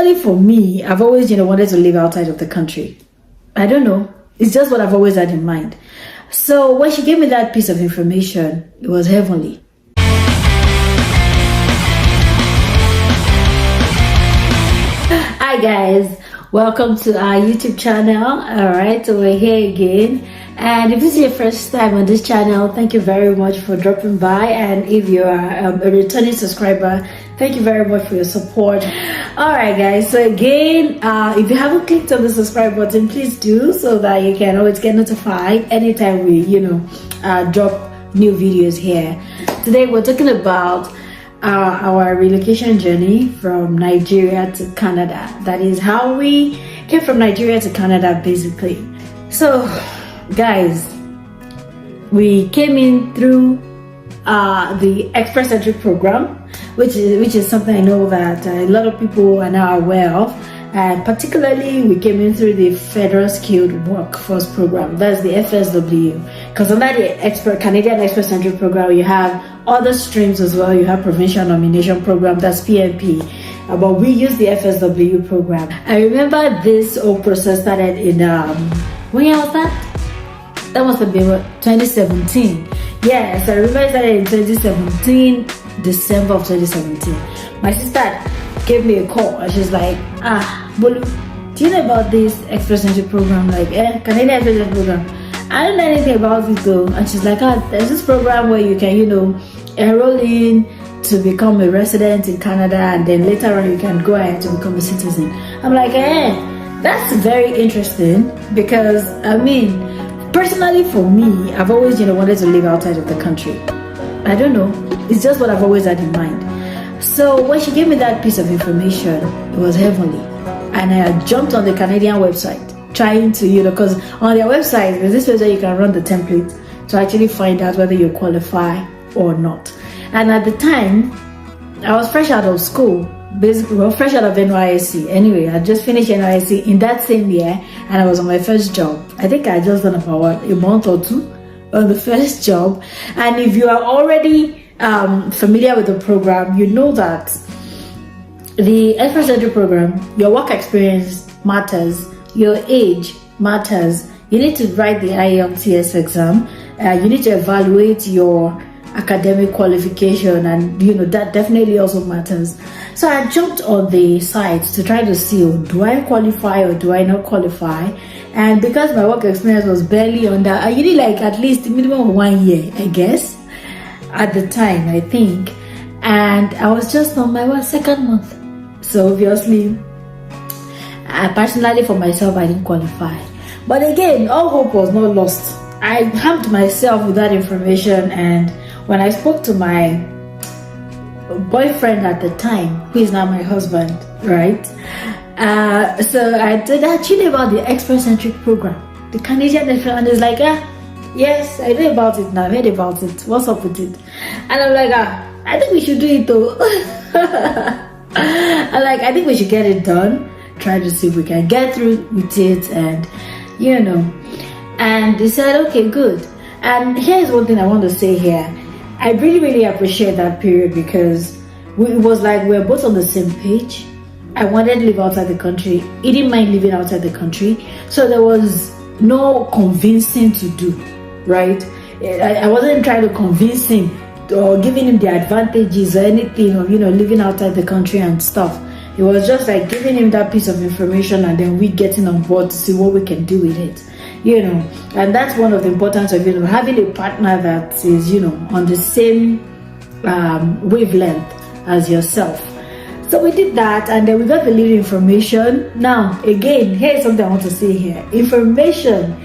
Personally, for me, I've always, wanted to live outside of the country. I don't know. It's just what I've always had in mind. So when she gave me that piece of information, it was heavenly. Hi guys, welcome to our YouTube channel. All right, so we're here again, and if this is your first time on this channel, thank you very much for dropping by. And if you are a returning subscriber, thank you very much for your support. All right guys, so again, if you haven't clicked on the subscribe button, please do, so that you can always get notified anytime we drop new videos here. Today we're talking about our relocation journey from Nigeria to Canada. That is how we came from Nigeria to Canada, basically. So guys, we came in through the Express Entry program, which is something I know that a lot of people are now aware of, and particularly we came in through the Federal Skilled Workforce Program. That's the FSW, because under the Canadian Express Entry program you have other streams as well. You have Provincial Nomination Program, that's PNP, but we use the FSW program. I remember this whole process started in when year was that? That must have been 2017. Yes, I remember it started in 2017, December of 2017. My sister gave me a call and she's like, Bolu, do you know about this Express Entry program? Like, Canadian Express Entry program. I don't know anything about it though. And she's like, there's this program where you can, enroll in to become a resident in Canada, and then later on you can go ahead to become a citizen. I'm like, that's very interesting, because personally for me, I've always, wanted to live outside of the country. I don't know. It's just what I've always had in mind. So when she gave me that piece of information, it was heavenly. And I jumped on the Canadian website, trying to, because on their website, there's this way that you can run the template to actually find out whether you qualify or not. And at the time, I was fresh out of school, basically, fresh out of NYSC. Anyway, I just finished NYSC in that same year, and I was on my first job. I think I just done about a month or two on the first job. And if you are already familiar with the program, you know that the Express Entry program, your work experience matters, your age matters. You need to write the IELTS exam. You need to evaluate your academic qualification, and that definitely also matters. So I jumped on the site to try to see, do I qualify or do I not qualify? And because my work experience was barely on that, I needed like at least a minimum of 1 year, I guess, at the time, I think. And I was just on my second month. So obviously, personally for myself, I didn't qualify. But again, all hope was not lost. I harmed myself with that information, and when I spoke to my boyfriend at the time, who is now my husband, right? So I did actually about the Express Entry program, the Canadian Express, and it's like, yes, I know about it now, I heard about it, what's up with it? And I'm like, I think we should do it though. I think we should get it done, try to see if we can get through with it, and and they said, okay, good. And here's one thing I want to say here. I really, really appreciate that period, because it was like we're both on the same page. I wanted to live outside the country. He didn't mind living outside the country. So there was no convincing to do, right? I wasn't trying to convince him or giving him the advantages or anything of, living outside the country and stuff. It was just like giving him that piece of information, and then we getting on board to see what we can do with it. And that's one of the importance of having a partner that is on the same wavelength as yourself. So we did that, and then we got the little information. Now again, here's something I want to say here. Information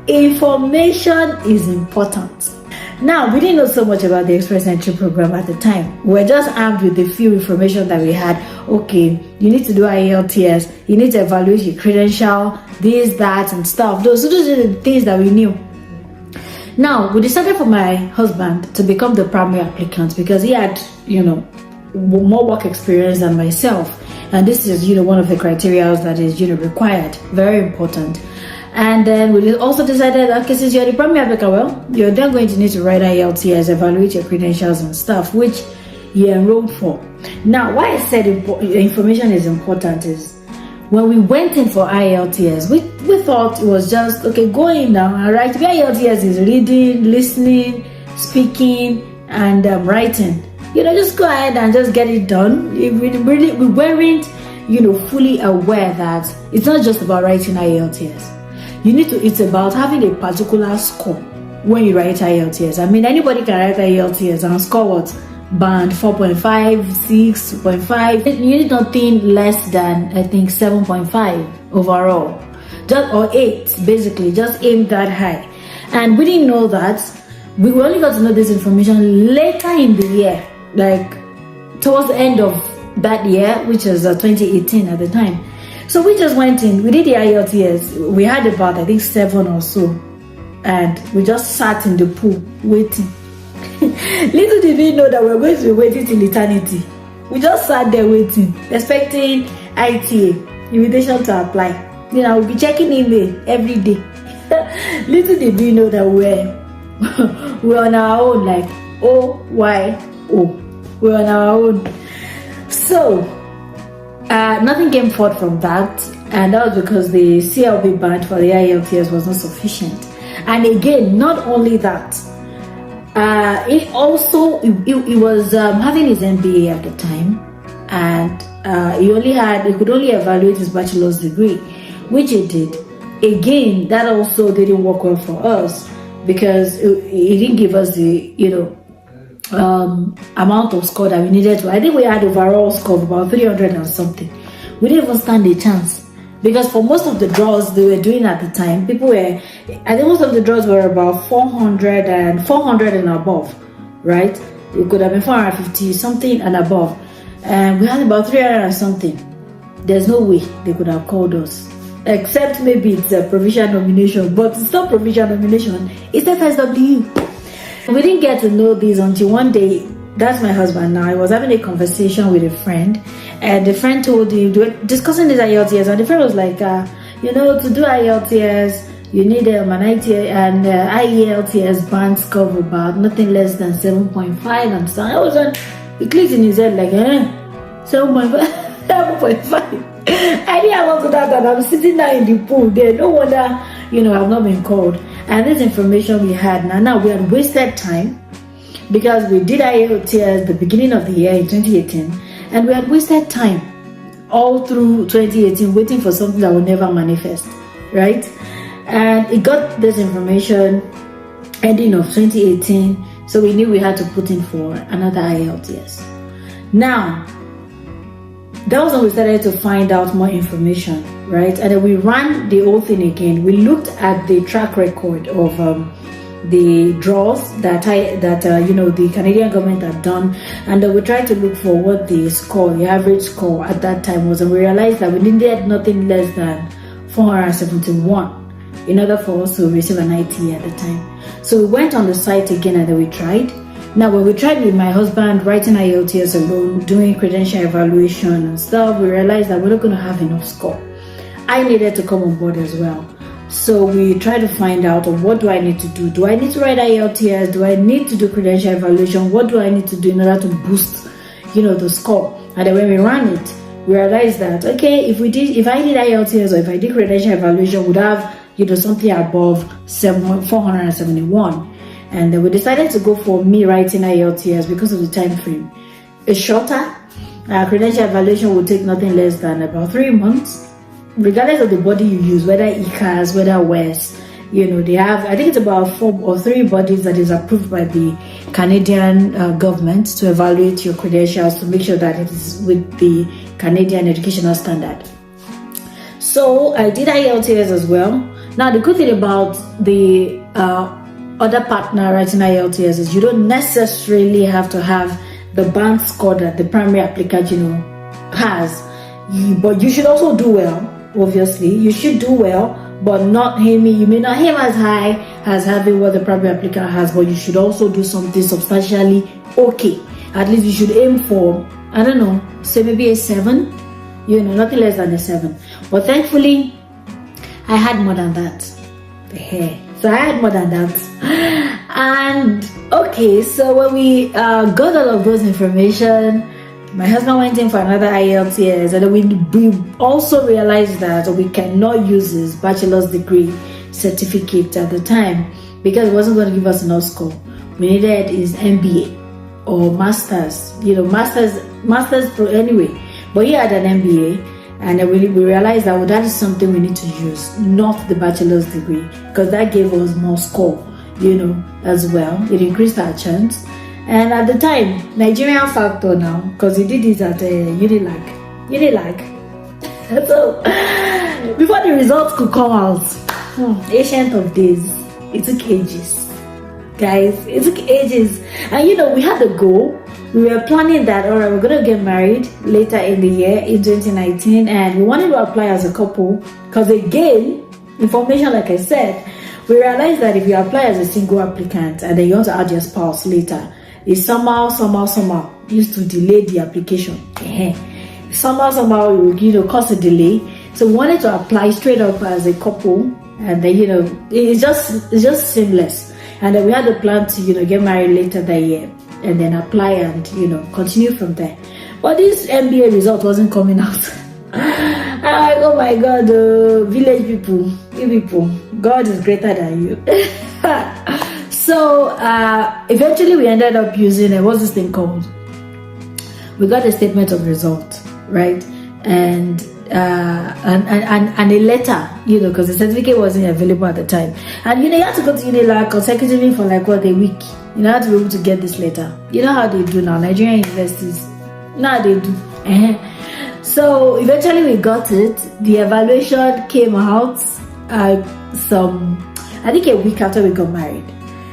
is important. Now, we didn't know so much about the Express Entry program at the time. We were just armed with the few information that we had. Okay, you need to do IELTS, you need to evaluate your credential, this, that, and stuff. Those are the things that we knew. Now, we decided for my husband to become the primary applicant, because he had, more work experience than myself. And this is, one of the criteria that is, required. Very important. And then we also decided that, okay, since you're the primary applicant, well, you're then going to need to write IELTS, evaluate your credentials and stuff, which, you enrolled for. Now, why I said information is important is when we went in for IELTS, we thought it was just, okay, go in now, all right? IELTS is reading, listening, speaking, and writing. Just go ahead and just get it done. We weren't, fully aware that it's not just about writing IELTS. It's about having a particular score when you write IELTS. I mean, anybody can write IELTS and score what? Band 4.5, 6.5. You need nothing less than, I think, 7.5 overall. Or 8, basically. Just aim that high. And we didn't know that. We only got to know this information later in the year. Like, towards the end of that year, which was 2018 at the time. So we just went in. We did the IELTS. We had about, I think, 7 or so. And we just sat in the pool waiting. Little did we know that we were going to be waiting till eternity. We just sat there waiting, expecting ITA, invitation to apply. We'll be checking email every day. Little did we know that we're on our own, like, we're on our own. So, nothing came forth from that, and that was because the CLB band for the IELTS was not sufficient. And again, not only that, he was having his MBA at the time, and he could only evaluate his bachelor's degree, which he did. Again, that also didn't work well for us because he didn't give us the amount of score that we needed to. I think we had overall score of about 300 and something. We didn't even stand a chance. Because for most of the draws they were doing at the time, I think most of the draws were about 400 and above, right? It could have been 450 something and above. And we had about 300 and something. There's no way they could have called us. Except maybe it's a provisional nomination, but it's not provisional nomination, it's FSW. We didn't get to know this until one day. That's my husband now. I was having a conversation with a friend, and the friend told him, we were discussing this IELTS, and the friend was like, to do IELTS, you need an IELTS band score of about nothing less than 7.5 and so on. He clicked in his head like, 7.5, 7.5. I didn't want to that, and I'm sitting there in the pool there. No wonder, I've not been called. And this information we had, now we had wasted time because we did IELTS the beginning of the year in 2018, and we had wasted time all through 2018 waiting for something that will never manifest, right? And it got this information ending of 2018, so we knew we had to put in for another IELTS. Now, that was when we started to find out more information, right? And then we ran the whole thing again. We looked at the track record of the draws that the Canadian government had done, and then we tried to look for what the average score at that time was, and we realized that we needed nothing less than 471 in order for us to receive an ITA at the time. So we went on the site again and then we tried. Now, when we tried with my husband writing IELTS alone, doing credential evaluation and stuff, we realized that we're not going to have enough score. I needed to come on board as well. So we tried to find out, what do I need to do? Do I need to write IELTS? Do I need to do credential evaluation? What do I need to do in order to boost, the score? And then when we ran it, we realized that, okay, if I did IELTS or if I did credential evaluation, would have, something above 471. And then we decided to go for me writing IELTS because of the time frame. It's shorter. Credential evaluation will take nothing less than about 3 months, regardless of the body you use, whether ECAS, whether WES. They have, I think it's about 4 or 3 bodies that is approved by the Canadian government to evaluate your credentials to make sure that it is with the Canadian educational standard. So I did IELTS as well. Now the good thing about the other partner writing IELTS is you don't necessarily have to have the band score that the primary applicant has, but you should also do well. Obviously you should do well, but you may not aim as high as having what the primary applicant has, but you should also do something substantially okay. At least you should aim for, I don't know, say maybe a 7, nothing less than a 7. But thankfully I had more than that. So I had more than that, and Okay, so when we got all of those information, my husband went in for another IELTS, and then we also realized that we cannot use his bachelor's degree certificate at the time because it wasn't going to give us enough score. We needed his MBA or master's, master's pro anyway. But he had an MBA, and then we realized that that is something we need to use, not the bachelor's degree, because that gave us more score, as well. It increased our chance. And at the time, Nigerian factor now, because he did this at Unilag. So before the results could come out, ancient of days, it took ages. Guys, it took ages. And we had a goal. We were planning that, all right, we're going to get married later in the year, in 2019. And we wanted to apply as a couple. Because again, information, like I said, we realized that if you apply as a single applicant and then you want to add your spouse later, it somehow used to delay the application. Somehow it would, cause a delay. So we wanted to apply straight up as a couple, and then it's just seamless. And then we had a plan to get married later that year, and then apply and continue from there. But this MBA result wasn't coming out. I'm like, oh my God, village people, you people, God is greater than you. So eventually we ended up using what's this thing called? We got a statement of result, right? And a letter, because the certificate wasn't available at the time. And you had to go to Unilag consecutively for a week. You had to be able to get this letter. You know how they do now, Nigerian universities. Now they do. So eventually we got it. The evaluation came out I think a week after we got married.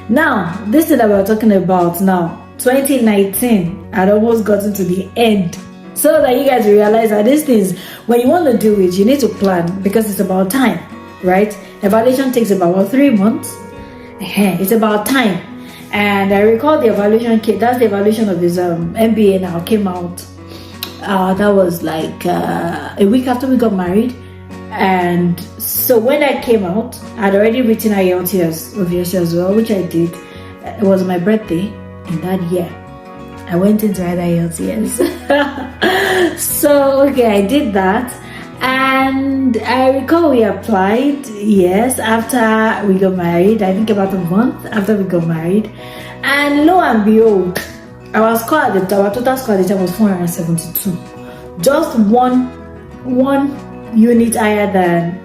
Now, this thing that we're talking about now, 2019, I'd almost gotten to the end. So that you guys realize that these things, when you want to do it, you need to plan because it's about time, right? Evaluation takes about 3 months. It's about time. And I recall the evaluation, that's the evaluation of his MBA now, came out. That was a week after we got married. And so when that came out, I'd already written IELTS obviously as well, which I did. It was my birthday in that year. I went into IELTS. So okay, I did that, and I recall we applied. Yes, after we got married, I think about a month after we got married, and lo and behold, our score at the time, our total score at the time was 472. Just one unit higher than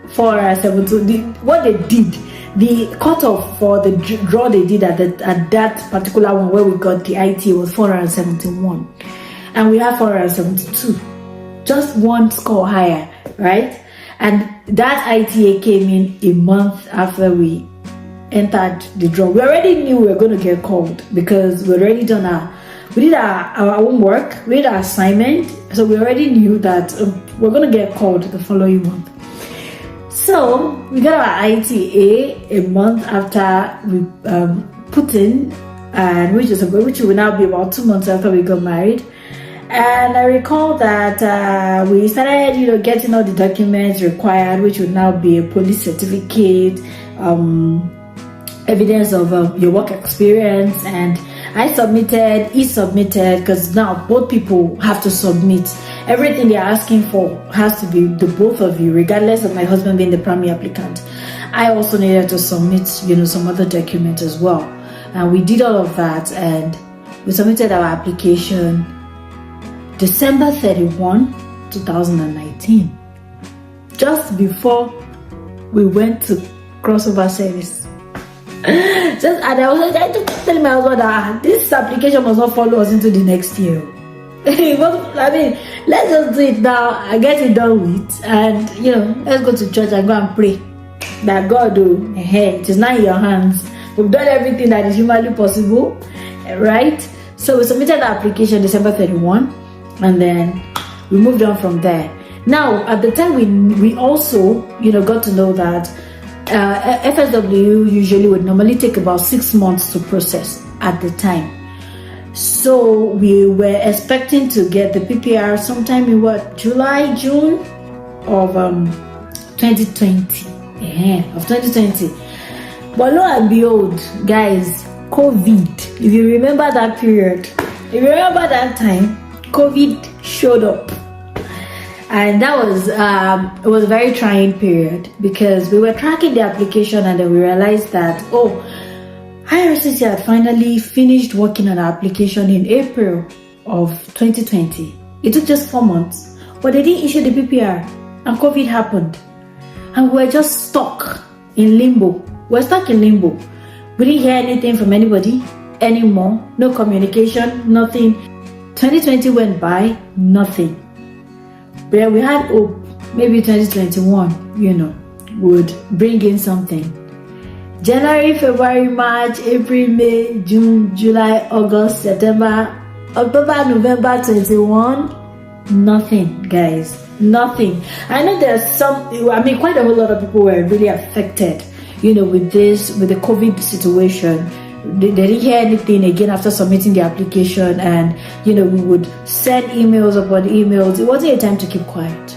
472. What they did, the cutoff for the draw they did at that particular one where we got the IT was 471, and we have 472. Just one score higher, right? And that ITA came in a month after we entered the draw. We already knew we were going to get called because we already we did our own work, we did our assignment, so we already knew that we're going to get called the following month. So we got our ITA a month after we put in, and which will now be about 2 months after we got married. And I recall that we started, getting all the documents required, which would now be a police certificate, evidence of your work experience, and he submitted, because now both people have to submit. Everything they're asking for has to be the both of you, regardless of my husband being the primary applicant. I also needed to submit, some other documents as well. And we did all of that, and we submitted our application December 31, 2019, just before we went to crossover service. And I was telling my husband that this application must not follow us into the next year. Let's just do it now and get it done with, and let's go to church and go and pray that God it is now in your hands. We've done everything that is humanly possible, right? So we submitted the application December 31, and then we moved on from there. Now, at the time, we also got to know that FSW usually would normally take about 6 months to process at the time. So we were expecting to get the PPR sometime in July, June of 2020. But lo and behold, guys, COVID. If you remember that period, if you remember that time, COVID showed up. And that was it was a very trying period because we were tracking the application and then we realized that IRCC had finally finished working on our application in April of 2020. It took just 4 months, but they didn't issue the PPR and COVID happened. And we were just stuck in limbo. We're stuck in limbo. We didn't hear anything from anybody anymore. No communication, nothing. 2020 went by, nothing. But we had hope. Maybe 2021, would bring in something. January, February, March, April, May, June, July, August, September, October, November 21. Nothing, guys. Nothing. I know there's quite a whole lot of people were really affected, with the COVID situation. They didn't hear anything again after submitting the application, and we would send emails upon emails. It wasn't a time to keep quiet.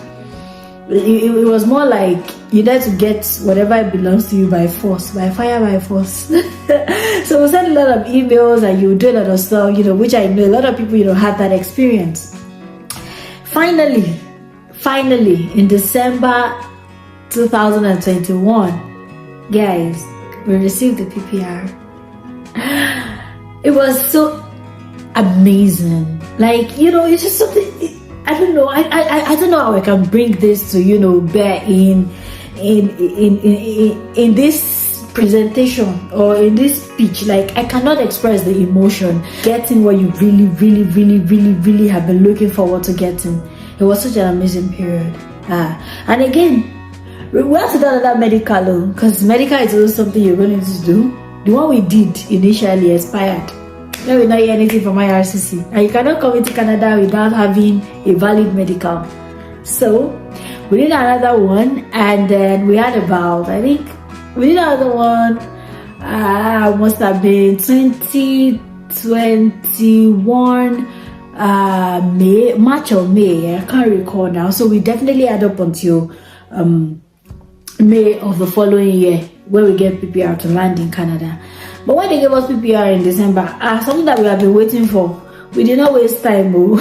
It was more like you had to get whatever belongs to you by force, by fire, by force. So we sent a lot of emails and you do a lot of stuff, which I know a lot of people had that experience. Finally, in December 2021, guys, we received the PPR. It was so amazing. It's just something. I don't know. I don't know how I can bring this to bear in this presentation or in this speech. I cannot express the emotion. Getting what you really, really, really, really, really have been looking forward to getting. It was such an amazing period. And again, we have to do another medical, because medical is also something you're going to do. The one we did initially expired. Now we not hear anything from IRCC. And you cannot come into Canada without having a valid medical. So we did another one, and then we had about, we did another one, must have been 2021, March or May. I can't recall now. So we definitely had up until May of the following year, where we get PPR to land in Canada. But when they gave us PPR in December, something that we have been waiting for, we did not waste time. We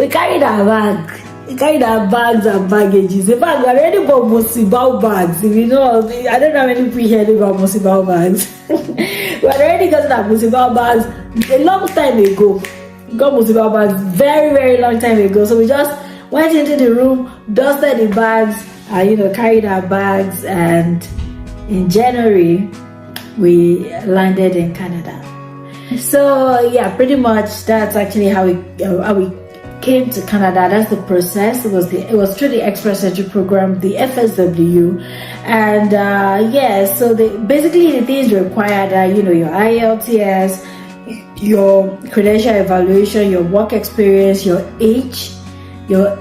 carried our bag. We carried our bags and baggages. In fact, we already bought Musibao bags. I don't know how many people here about Musibao bags. We had already gotten our Musibao bags a long time ago. We got Musibao bags very, very long time ago. So we just went into the room, dusted the bags, carried our bags, and in January we landed in Canada. So yeah, pretty much that's actually how we came to Canada. That's the process. It was through the Express Entry Program, the FSW, and so basically the things required are your IELTS, your credential evaluation, your work experience, your age. The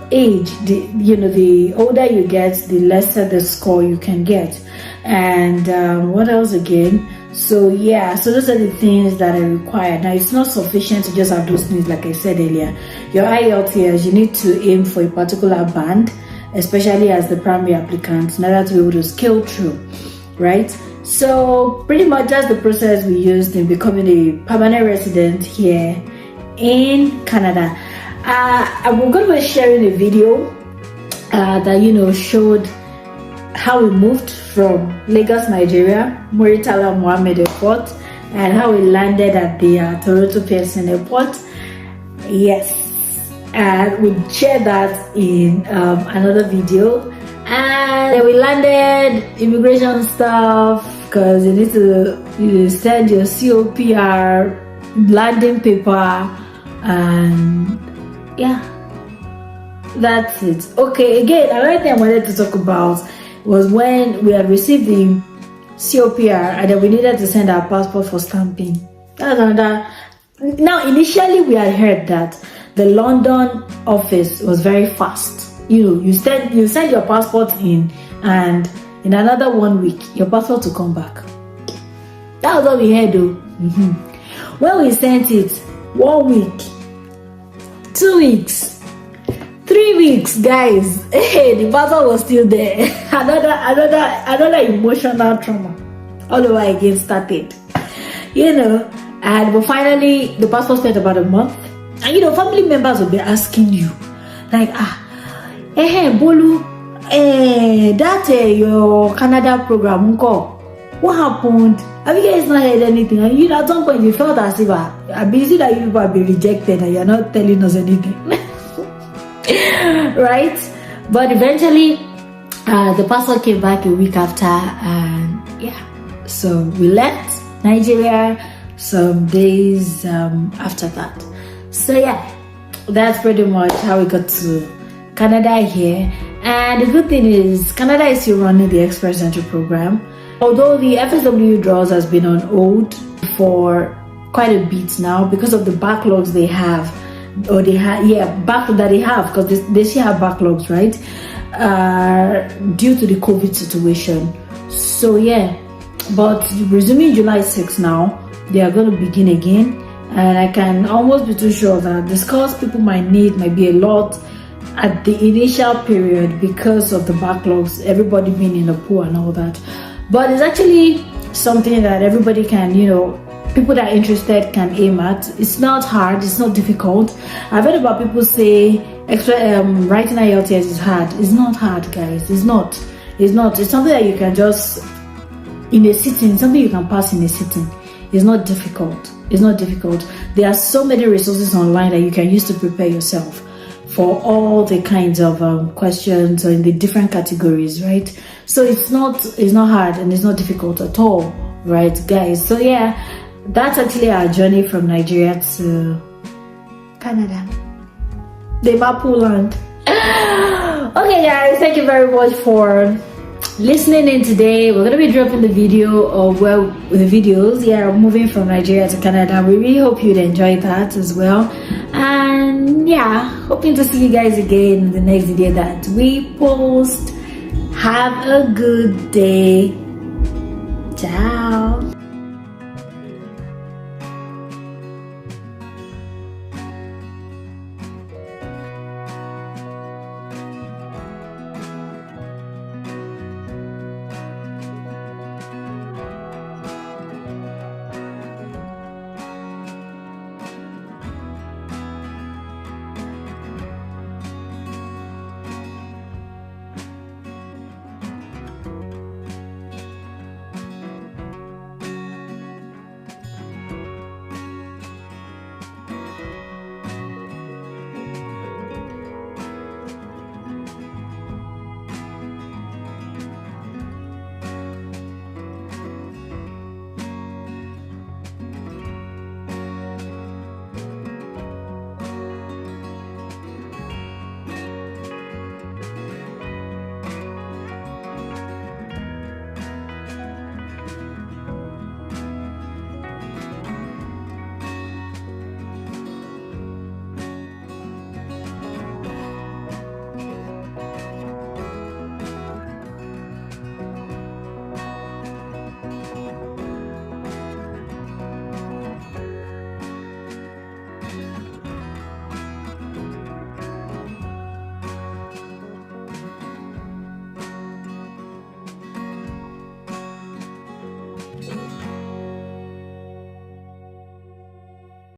older you get, the lesser the score you can get. And what else again? So those are the things that are required. Now, it's not sufficient to just have those things. Like I said earlier, your IELTS, you need to aim for a particular band, especially as the primary applicant, in order to be able to scale through, right? So pretty much that's the process we used in becoming a permanent resident here in Canada. I'm going to be sharing a video that showed how we moved from Lagos, Nigeria, Muritala Mohammed Airport, and how we landed at the Toronto Pearson Airport. Yes, and we'll share that in another video. And then we landed, immigration stuff, because you need to send your COPR, landing paper, and yeah, that's it. Okay, again, another thing I wanted to talk about was when we had received the COPR and then we needed to send our passport for stamping. That's another. Now, initially we had heard that the London office was very fast. You send your passport in, and in another 1 week your passport will come back. That was what we heard though. When we sent it, 1 week, 2 weeks, 3 weeks, guys, the passport was still there. Another emotional trauma all over again started. And but finally the passport spent about a month, and family members will be asking you like, Bolu, that your Canada program, what happened? Have you guys not heard anything? And at some point you felt as if I believe that you people have been rejected and you're not telling us anything. Right? But eventually the passport came back a week after, and so we left Nigeria some days after that. So that's pretty much how we got to Canada here. And the good thing is Canada is still running the Express Entry program, although the FSW draws has been on hold for quite a bit now because of the backlogs they have, or backlog that they have, because they still have backlogs, right, due to the COVID situation. So but resuming July 6th now, they are going to begin again, and I can almost be too sure that the scores people might need might be a lot at the initial period because of the backlogs, everybody being in the pool and all that. But it's actually something that everybody can, people that are interested can aim at. It's not hard, it's not difficult. I've heard about people say writing IELTS is hard. It's not hard, guys. It's not. It's something that you can just, in a sitting, something you can pass in a sitting. It's not difficult. There are so many resources online that you can use to prepare yourself for all the kinds of questions in the different categories, right? So it's not hard and it's not difficult at all, right, guys? So that's actually our journey from Nigeria to Canada, the Mapu land. Okay, guys, thank you very much for listening in today. We're gonna be dropping the video of the videos moving from Nigeria to Canada. We really hope you'd enjoy that as well, and hoping to see you guys again in the next video that we post. Have a good day. Ciao.